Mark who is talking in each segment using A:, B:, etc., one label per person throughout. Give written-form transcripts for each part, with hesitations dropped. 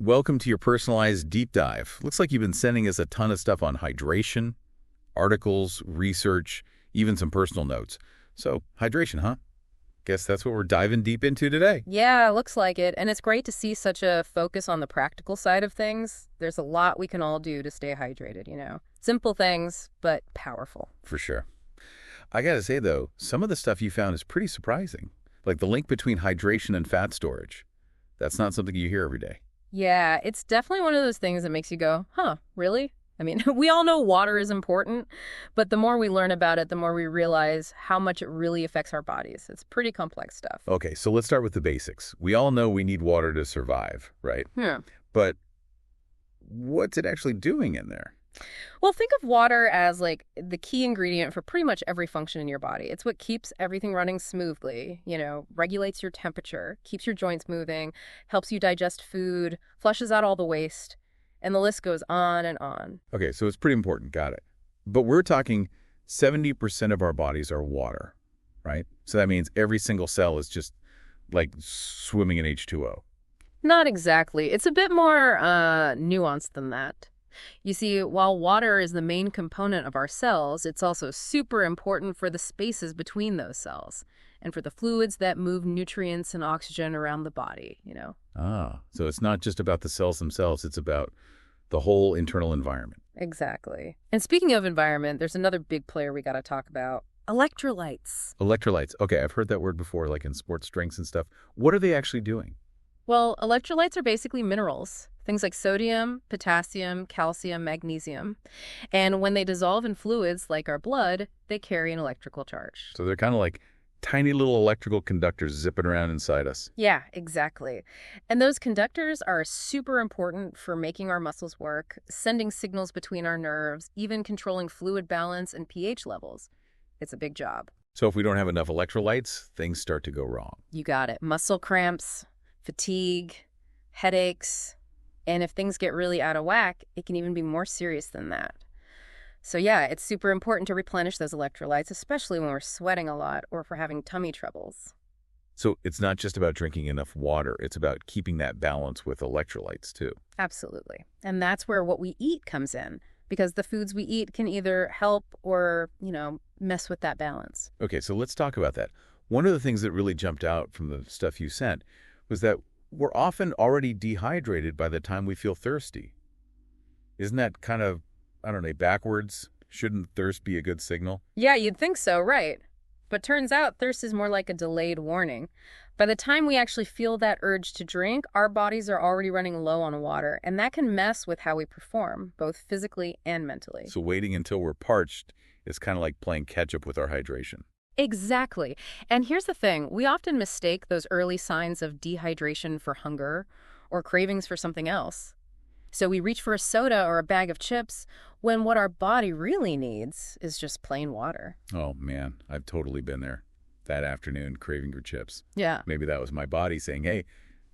A: welcome to your personalized deep dive. Looks like you've been sending us a ton of stuff on hydration, articles, research, even some personal notes. So, hydration, huh? Guess that's what we're diving deep into today.
B: Yeah, looks like it. And it's great to see such a focus on the practical side of things. There's a lot we can all do to stay hydrated, you know. Simple things, but powerful.
A: For sure. I gotta say, though, some of the stuff you found is pretty surprising. Like the link between hydration and fat storage. That's not something you hear every day.
B: Yeah, it's definitely one of those things that makes you go, huh, really? I mean, we all know water is important, but the more we learn about it, the more we realize how much it really affects our bodies. It's pretty complex stuff.
A: Okay, so let's start with the basics. We all know we need water to survive, right?
B: Yeah.
A: But what's it actually doing in there?
B: Well, think of water as like the key ingredient for pretty much every function in your body. It's what keeps everything running smoothly, you know, regulates your temperature, keeps your joints moving, helps you digest food, flushes out all the waste, and the list goes on and on.
A: Okay, so it's pretty important. Got it. But we're talking 70% of our bodies are water, right? So that means every single cell is just like swimming in H2O.
B: Not exactly. It's a bit more nuanced than that. You see, while water is the main component of our cells, it's also super important for the spaces between those cells and for the fluids that move nutrients and oxygen around the body, you know.
A: Ah, so it's not just about the cells themselves, it's about the whole internal environment.
B: Exactly. And speaking of environment, there's another big player we got to talk about. Electrolytes.
A: Electrolytes. Okay, I've heard that word before, like in sports drinks and stuff. What are they actually doing?
B: Well, electrolytes are basically minerals, things like sodium, potassium, calcium, magnesium. And when they dissolve in fluids like our blood, they carry an electrical charge.
A: So they're kind of like tiny little electrical conductors zipping around inside us.
B: Yeah, exactly. And those conductors are super important for making our muscles work, sending signals between our nerves, even controlling fluid balance and pH levels. It's a big job.
A: So if we don't have enough electrolytes, things start to go wrong.
B: You got it. Muscle cramps, fatigue, headaches, and if things get really out of whack, it can even be more serious than that. So yeah, it's super important to replenish those electrolytes, especially when we're sweating a lot or if we're having tummy troubles.
A: So it's not just about drinking enough water, it's about keeping that balance with electrolytes too.
B: Absolutely. And that's where what we eat comes in, because the foods we eat can either help or, you know, mess with that balance.
A: Okay, so let's talk about that. One of the things that really jumped out from the stuff you sent was that we're often already dehydrated by the time we feel thirsty. Isn't that kind of, I don't know, backwards? Shouldn't thirst be a good signal?
B: Yeah, you'd think so, right? But turns out thirst is more like a delayed warning. By the time we actually feel that urge to drink, our bodies are already running low on water, and that can mess with how we perform, both physically and mentally.
A: So waiting until we're parched is kind of like playing catch up with our hydration.
B: Exactly. And here's the thing. We often mistake those early signs of dehydration for hunger or cravings for something else. So we reach for a soda or a bag of chips when what our body really needs is just plain water.
A: Oh, man, I've totally been there. That afternoon, craving for chips.
B: Yeah.
A: Maybe that was my body saying, hey,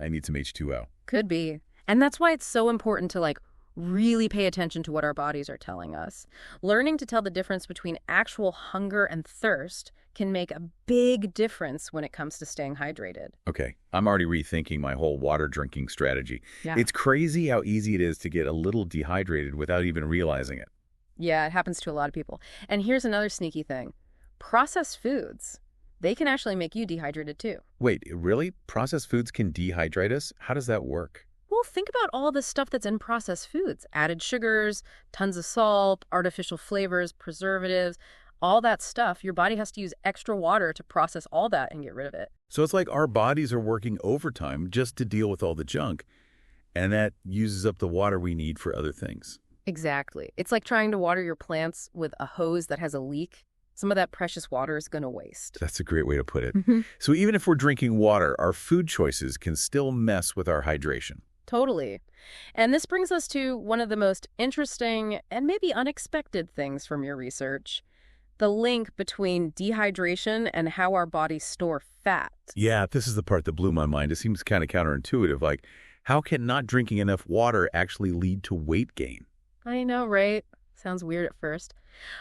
A: I need some H2O.
B: Could be. And that's why it's so important to really pay attention to what our bodies are telling us. Learning to tell the difference between actual hunger and thirst can make a big difference when it comes to staying hydrated.
A: Okay, I'm already rethinking my whole water drinking strategy.
B: Yeah.
A: It's crazy how easy it is to get a little dehydrated without even realizing it.
B: Yeah, it happens to a lot of people. And here's another sneaky thing. Processed foods, they can actually make you dehydrated too.
A: Wait, really? Processed foods can dehydrate us? How does that work?
B: Well, think about all the stuff that's in processed foods. Added sugars, tons of salt, artificial flavors, preservatives, all that stuff. Your body has to use extra water to process all that and get rid of it.
A: So it's like our bodies are working overtime just to deal with all the junk, and that uses up the water we need for other things.
B: Exactly. It's like trying to water your plants with a hose that has a leak. Some of that precious water is going to waste.
A: That's a great way to put it. So even if we're drinking water, our food choices can still mess with our hydration.
B: Totally. And this brings us to one of the most interesting and maybe unexpected things from your research, the link between dehydration and how our bodies store fat.
A: Yeah, this is the part that blew my mind. It seems kind of counterintuitive. Like, how can not drinking enough water actually lead to weight gain?
B: I know, right? Sounds weird at first.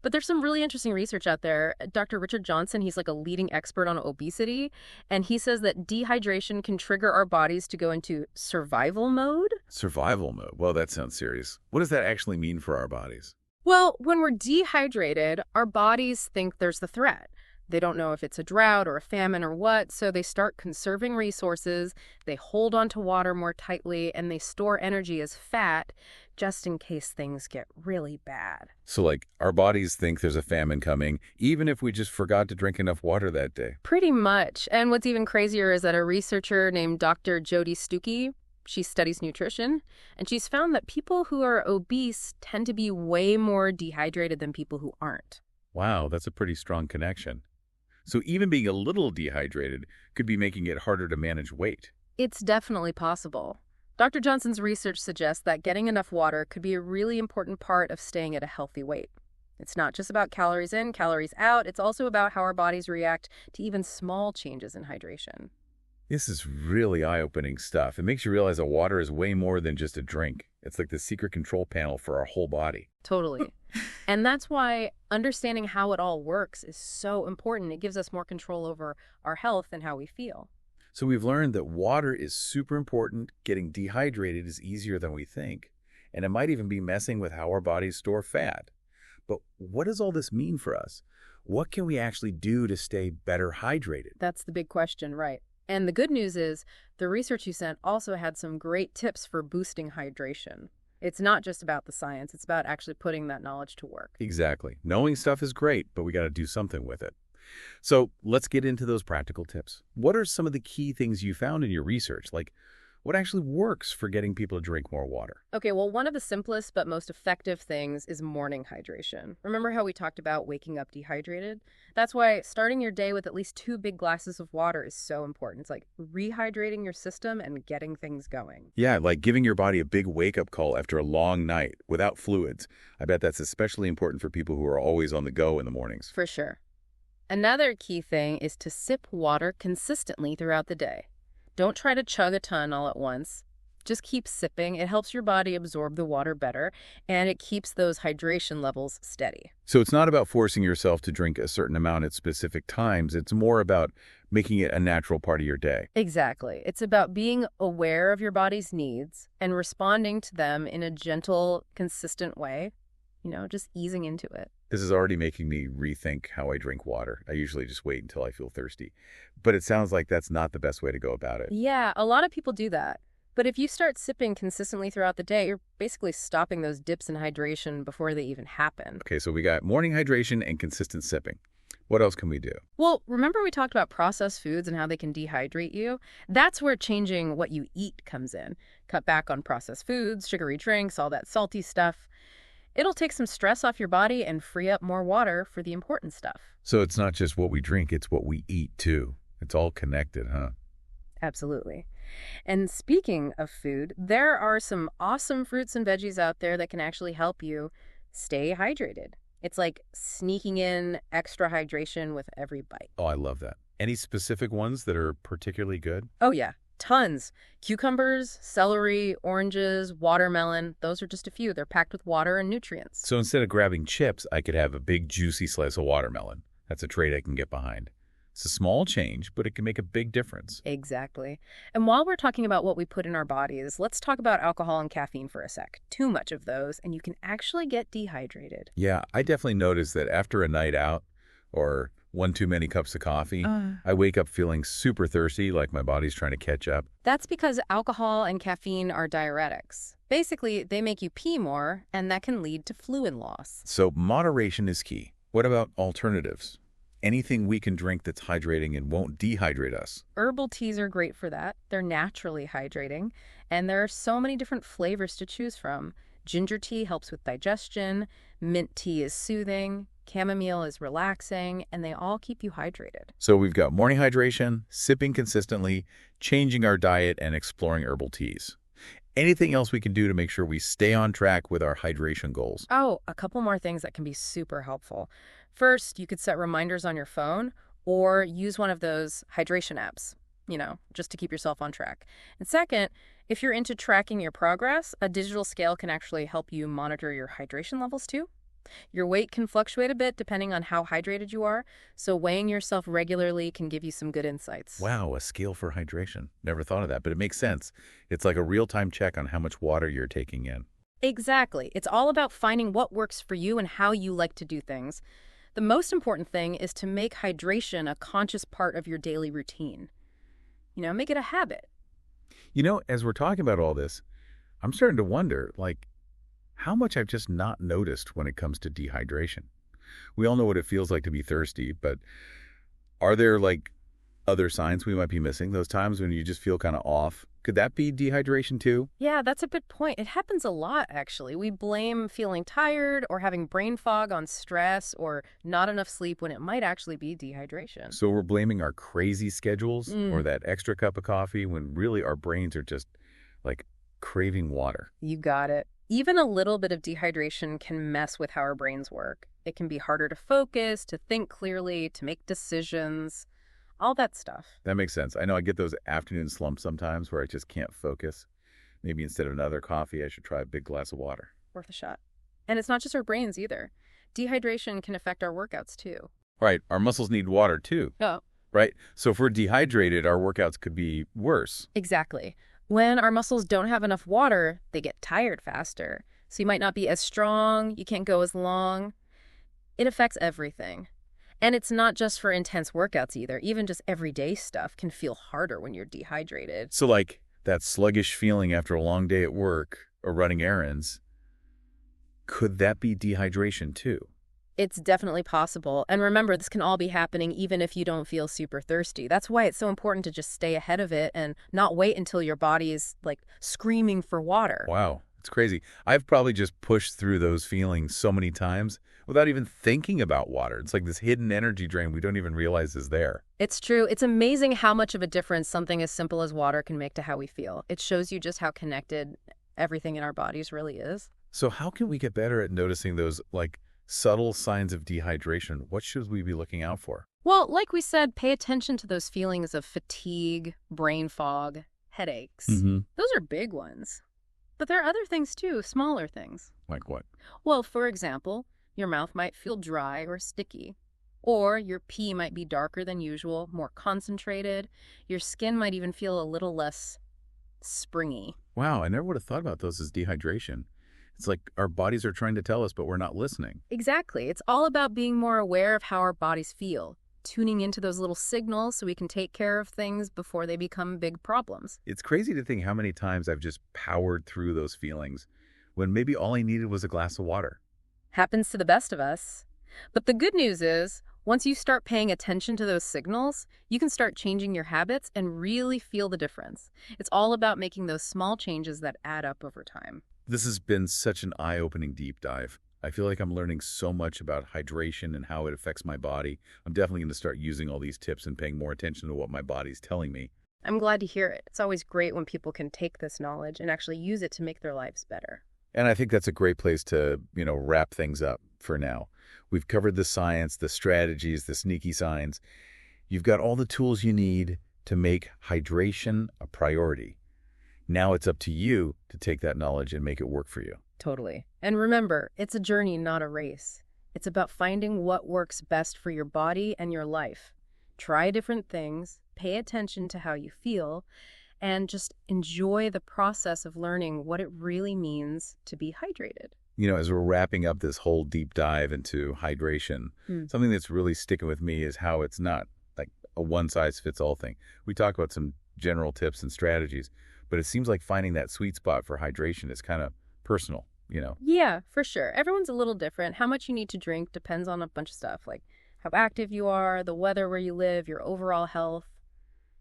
B: But there's some really interesting research out there. Dr. Richard Johnson, he's like a leading expert on obesity, and he says that dehydration can trigger our bodies to go into survival mode.
A: Survival mode. Well, that sounds serious. What does that actually mean for our bodies?
B: Well, when we're dehydrated, our bodies think there's the threat. They don't know if it's a drought or a famine or what, so they start conserving resources, they hold on to water more tightly, and they store energy as fat just in case things get really bad.
A: So, like, our bodies think there's a famine coming, even if we just forgot to drink enough water that day.
B: Pretty much. And what's even crazier is that a researcher named Dr. Jody Stuckey, she studies nutrition, and she's found that people who are obese tend to be way more dehydrated than people who aren't.
A: Wow, that's a pretty strong connection. So even being a little dehydrated could be making it harder to manage weight.
B: It's definitely possible. Dr. Johnson's research suggests that getting enough water could be a really important part of staying at a healthy weight. It's not just about calories in, calories out. It's also about how our bodies react to even small changes in hydration.
A: This is really eye-opening stuff. It makes you realize that water is way more than just a drink. It's like the secret control panel for our whole body.
B: Totally. And that's why understanding how it all works is so important. It gives us more control over our health and how we feel.
A: So we've learned that water is super important. Getting dehydrated is easier than we think. And it might even be messing with how our bodies store fat. But what does all this mean for us? What can we actually do to stay better hydrated?
B: That's the big question, right? And the good news is the research you sent also had some great tips for boosting hydration. It's not just about the science, it's about actually putting that knowledge to work.
A: Exactly. Knowing stuff is great, but we got to do something with it. So let's get into those practical tips. What are some of the key things you found in your research? Like, what actually works for getting people to drink more water?
B: Okay, well, one of the simplest but most effective things is morning hydration. Remember how we talked about waking up dehydrated? That's why starting your day with at least 2 big glasses of water is so important. It's like rehydrating your system and getting things going.
A: Yeah, like giving your body a big wake-up call after a long night without fluids. I bet that's especially important for people who are always on the go in the mornings.
B: For sure. Another key thing is to sip water consistently throughout the day. Don't try to chug a ton all at once. Just keep sipping. It helps your body absorb the water better, and it keeps those hydration levels steady.
A: So it's not about forcing yourself to drink a certain amount at specific times. It's more about making it a natural part of your day.
B: Exactly. It's about being aware of your body's needs and responding to them in a gentle, consistent way, just easing into it.
A: This is already making me rethink how I drink water. I usually just wait until I feel thirsty. But it sounds like that's not the best way to go about it.
B: Yeah, a lot of people do that. But if you start sipping consistently throughout the day, you're basically stopping those dips in hydration before they even happen.
A: Okay, so we got morning hydration and consistent sipping. What else can we do?
B: Well, remember we talked about processed foods and how they can dehydrate you? That's where changing what you eat comes in. Cut back on processed foods, sugary drinks, all that salty stuff. It'll take some stress off your body and free up more water for the important stuff.
A: So it's not just what we drink, it's what we eat too. It's all connected, huh?
B: Absolutely. And speaking of food, there are some awesome fruits and veggies out there that can actually help you stay hydrated. It's like sneaking in extra hydration with every bite.
A: Oh, I love that. Any specific ones that are particularly good?
B: Oh, yeah. Tons. Cucumbers, celery, oranges, watermelon. Those are just a few. They're packed with water and nutrients.
A: So instead of grabbing chips, I could have a big juicy slice of watermelon. That's a trait I can get behind. It's a small change, but it can make a big difference.
B: Exactly. And while we're talking about what we put in our bodies, let's talk about alcohol and caffeine for a sec. Too much of those, and you can actually get dehydrated.
A: Yeah, I definitely noticed that after a night out or one too many cups of coffee, I wake up feeling super thirsty, like my body's trying to catch up.
B: That's because alcohol and caffeine are diuretics. Basically, they make you pee more, and that can lead to fluid loss.
A: So moderation is key. What about alternatives? Anything we can drink that's hydrating and won't dehydrate us.
B: Herbal teas are great for that. They're naturally hydrating, and there are so many different flavors to choose from. Ginger tea helps with digestion, mint tea is soothing, chamomile is relaxing, and they all keep you hydrated.
A: So we've got morning hydration, sipping consistently, changing our diet, and exploring herbal teas. Anything else we can do to make sure we stay on track with our hydration goals?
B: Oh, a couple more things that can be super helpful. First, you could set reminders on your phone or use one of those hydration apps, just to keep yourself on track. And second, if you're into tracking your progress, a digital scale can actually help you monitor your hydration levels too. Your weight can fluctuate a bit depending on how hydrated you are, so weighing yourself regularly can give you some good insights.
A: Wow, a scale for hydration. Never thought of that, but it makes sense. It's like a real-time check on how much water you're taking in.
B: Exactly. It's all about finding what works for you and how you like to do things. The most important thing is to make hydration a conscious part of your daily routine. Make it a habit.
A: As we're talking about all this, I'm starting to wonder, like, how much I've just not noticed when it comes to dehydration. We all know what it feels like to be thirsty, but are there, like, other signs we might be missing? Those times when you just feel kind of off? Could that be dehydration too?
B: Yeah, that's a good point. It happens a lot, actually. We blame feeling tired or having brain fog on stress or not enough sleep when it might actually be dehydration.
A: So we're blaming our crazy schedules or
B: Mm,
A: that extra cup of coffee when really our brains are just, like, craving water.
B: you got it. Even a little bit of dehydration can mess with how our brains work. It can be harder to focus, to think clearly, to make decisions, all that stuff.
A: That makes sense. I know I get those afternoon slumps sometimes where I just can't focus. Maybe instead of another coffee, I should try a big glass of water.
B: Worth a shot. And it's not just our brains either. Dehydration can affect our workouts too.
A: Right, our muscles need water too,
B: Oh,
A: right? So if we're dehydrated, our workouts could be worse.
B: exactly. When our muscles don't have enough water, they get tired faster. So you might not be as strong, you can't go as long. It affects everything. And it's not just for intense workouts either. Even just everyday stuff can feel harder when you're dehydrated.
A: So like that sluggish feeling after a long day at work or running errands, could that be dehydration too?
B: It's definitely possible. And remember, this can all be happening even if you don't feel super thirsty. That's why it's so important to just stay ahead of it and not wait until your body is like screaming for water.
A: Wow, it's crazy. I've probably just pushed through those feelings so many times without even thinking about water. It's like this hidden energy drain we don't even realize is there.
B: It's true. It's amazing how much of a difference something as simple as water can make to how we feel. It shows you just how connected everything in our bodies really is.
A: So how can we get better at noticing those, like, subtle signs of dehydration? What should we be looking out for?
B: Well, like we said, pay attention to those feelings of fatigue, brain fog, headaches.
A: Mm-hmm.
B: Those are big ones. But there are other things too, smaller things.
A: Like what?
B: Well, for example, your mouth might feel dry or sticky. Or your pee might be darker than usual, more concentrated. Your skin might even feel a little less springy.
A: Wow, I never would have thought about those as dehydration. It's like our bodies are trying to tell us, but we're not listening.
B: Exactly. It's all about being more aware of how our bodies feel, tuning into those little signals so we can take care of things before they become big problems.
A: It's crazy to think how many times I've just powered through those feelings when maybe all I needed was a glass of water.
B: Happens to the best of us. But the good news is, once you start paying attention to those signals, you can start changing your habits and really feel the difference. It's all about making those small changes that add up over time.
A: This has been such an eye-opening deep dive. I feel like I'm learning so much about hydration and how it affects my body. I'm definitely going to start using all these tips and paying more attention to what my body's telling me.
B: I'm glad to hear it. It's always great when people can take this knowledge and actually use it to make their lives better.
A: And I think that's a great place to, wrap things up for now. We've covered the science, the strategies, the sneaky signs. You've got all the tools you need to make hydration a priority. Now it's up to you to take that knowledge and make it work for you.
B: Totally. And remember, it's a journey, not a race. It's about finding what works best for your body and your life. Try different things, pay attention to how you feel, and just enjoy the process of learning what it really means to be hydrated.
A: As we're wrapping up this whole deep dive into hydration, something that's really sticking with me is how it's not like a one-size-fits-all thing. We talk about some general tips and strategies, but it seems like finding that sweet spot for hydration is kind of personal.
B: Yeah, for sure. Everyone's a little different. How much you need to drink depends on a bunch of stuff, like how active you are, the weather where you live, your overall health.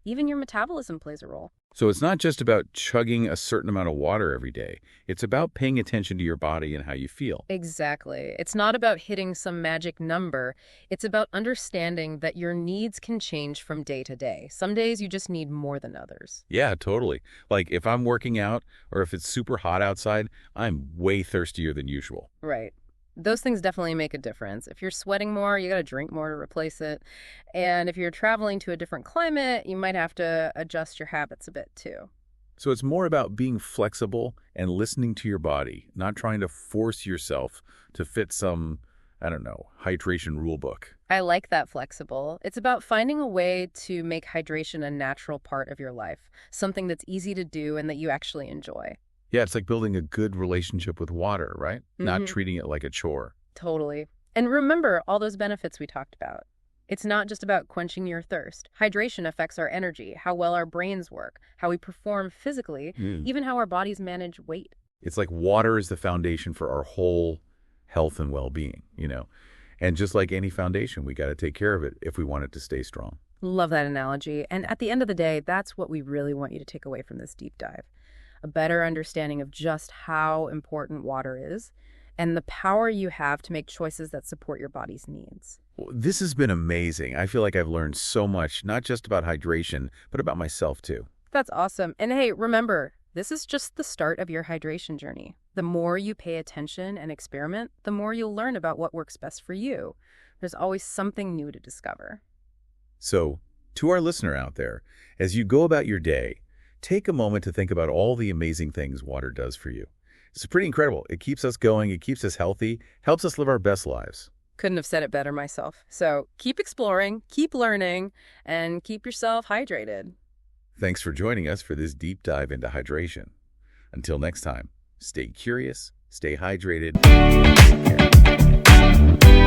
B: Even your metabolism plays a role.
A: So it's not just about chugging a certain amount of water every day. It's about paying attention to your body and how you feel.
B: Exactly. It's not about hitting some magic number. It's about understanding that your needs can change from day to day. Some days you just need more than others.
A: Yeah, totally. Like if I'm working out or if it's super hot outside, I'm way thirstier than usual.
B: Right. Those things definitely make a difference. If you're sweating more, you got to drink more to replace it. And if you're traveling to a different climate, you might have to adjust your habits a bit too.
A: So it's more about being flexible and listening to your body, not trying to force yourself to fit some, I don't know, hydration rule book.
B: I like that flexible. It's about finding a way to make hydration a natural part of your life, something that's easy to do and that you actually enjoy.
A: Yeah, it's like building a good relationship with water, right? Not
B: Hmm.
A: treating it like a chore.
B: Totally. And remember all those benefits we talked about. It's not just about quenching your thirst. Hydration affects our energy, how well our brains work, how we perform physically,
A: Mm.
B: even how our bodies manage weight.
A: It's like water is the foundation for our whole health and well-being. And just like any foundation, we got to take care of it if we want it to stay strong.
B: Love that analogy. And at the end of the day, that's what we really want you to take away from this deep dive. A better understanding of just how important water is and the power you have to make choices that support your body's needs.
A: Well, this has been amazing. I feel like I've learned so much, not just about hydration, but about myself too.
B: That's awesome. And hey, remember, this is just the start of your hydration journey. The more you pay attention and experiment, the more you'll learn about what works best for you. There's always something new to discover.
A: So, to our listener out there, as you go about your day, take a moment to think about all the amazing things water does for you. It's pretty incredible. It keeps us going, it keeps us healthy, helps us live our best lives.
B: Couldn't have said it better myself. So keep exploring, keep learning, and keep yourself hydrated.
A: Thanks for joining us for this deep dive into hydration. Until next time, stay curious, stay hydrated, and take care.